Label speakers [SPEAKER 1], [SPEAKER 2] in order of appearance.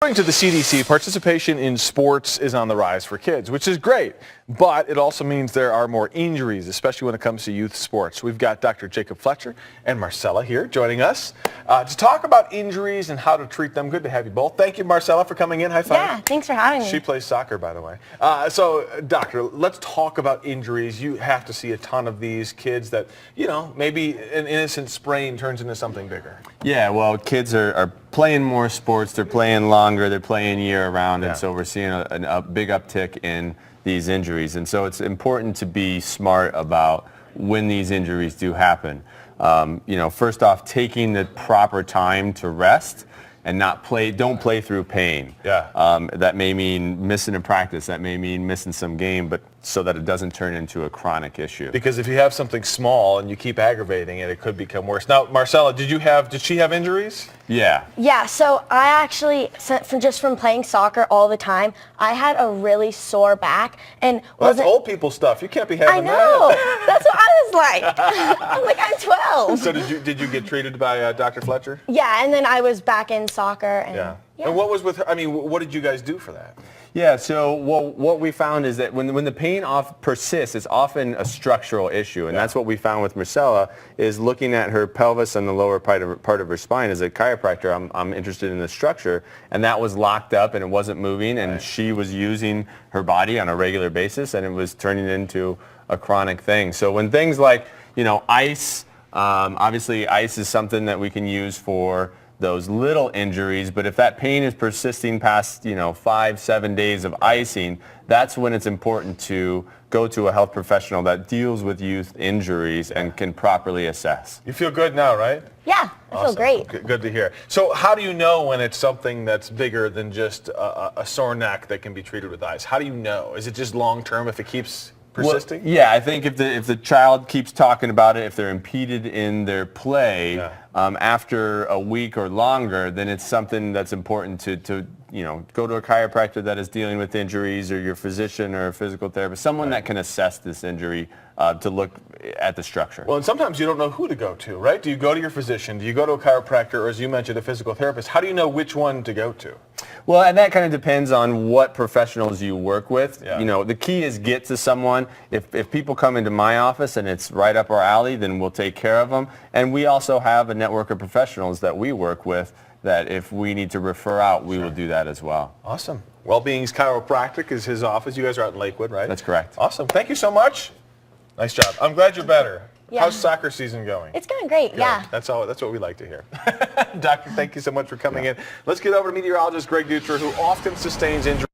[SPEAKER 1] According to the CDC, participation in sports is on the rise for kids, which is great, but it also means there are more injuries, especially when it comes to youth sports. We've got Dr. Jacob Fletcher and Marcella here joining us to talk about injuries and how to treat them. Good to have you both. Thank you, Marcella, for coming in. High five.
[SPEAKER 2] Yeah, thanks for having me.
[SPEAKER 1] She plays soccer, by the way. So, Doctor, let's talk about injuries. You have to see a ton of these kids that, you know, maybe an innocent sprain turns into something bigger.
[SPEAKER 3] Yeah, well, kids are playing more sports. They're playing longer. They're playing year-round, and so we're seeing a big uptick in these injuries. And so it's important to be smart about when these injuries do happen. First off, taking the proper time to rest and don't play through pain.
[SPEAKER 1] Yeah.
[SPEAKER 3] That may mean missing a practice. That may mean missing some game, but so that it doesn't turn into a chronic issue.
[SPEAKER 1] Because if you have something small and you keep aggravating it, it could become worse. Now, Marcella, did she have injuries?
[SPEAKER 3] Yeah.
[SPEAKER 2] Yeah, so I actually, from playing soccer all the time, I had a really sore back. And
[SPEAKER 1] well, that's old people stuff. You can't be having that.
[SPEAKER 2] I know. That's what I was like. I'm like, I'm 12.
[SPEAKER 1] So did you get treated by Dr. Fletcher?
[SPEAKER 2] Yeah, and then I was back in soccer. And, yeah.
[SPEAKER 1] And what was with her? I mean, what did you guys do for that?
[SPEAKER 3] Yeah, so what we found is that when the pain persists, it's often a structural issue, and that's what we found with Marcella, is looking at her pelvis and the lower part of her spine. As a chiropractor, I'm interested in the structure, and that was locked up and it wasn't moving, and she was using her body on a regular basis, and it was turning into a chronic thing. So when things like, ice, obviously ice is something that we can use for those little injuries, but if that pain is persisting past 5-7 days of icing, that's when it's important to go to a health professional that deals with youth injuries and can properly assess.
[SPEAKER 1] You feel good now, right?
[SPEAKER 2] Yeah, I feel great.
[SPEAKER 1] Good to hear. So how do you know when it's something that's bigger than just a sore neck that can be treated with ice? How do you know? Is it just long term if it keeps persisting?
[SPEAKER 3] Well, yeah, I think if the child keeps talking about it, if they're impeded in their play after a week or longer, then it's something that's important to go to a chiropractor that is dealing with injuries, or your physician or a physical therapist, someone that can assess this injury to look at the structure.
[SPEAKER 1] Well, and sometimes you don't know who to go to, right? Do you go to your physician? Do you go to a chiropractor, or as you mentioned, a physical therapist? How do you know which one to go to?
[SPEAKER 3] Well, and that kind of depends on what professionals you work with.
[SPEAKER 1] Yeah.
[SPEAKER 3] The key is get to someone. If people come into my office and it's right up our alley, then we'll take care of them. And we also have a network of professionals that we work with that if we need to refer out, we will do that as well.
[SPEAKER 1] Awesome. Wellbeing's Chiropractic is his office. You guys are out in Lakewood, right?
[SPEAKER 3] That's correct.
[SPEAKER 1] Awesome. Thank you so much. Nice job. I'm glad you're better.
[SPEAKER 2] Yeah.
[SPEAKER 1] How's soccer season going?
[SPEAKER 2] It's going great, yeah.
[SPEAKER 1] That's what we like to hear. Doctor, thank you so much for coming in. Let's get over to meteorologist Greg Dutra, who often sustains injuries.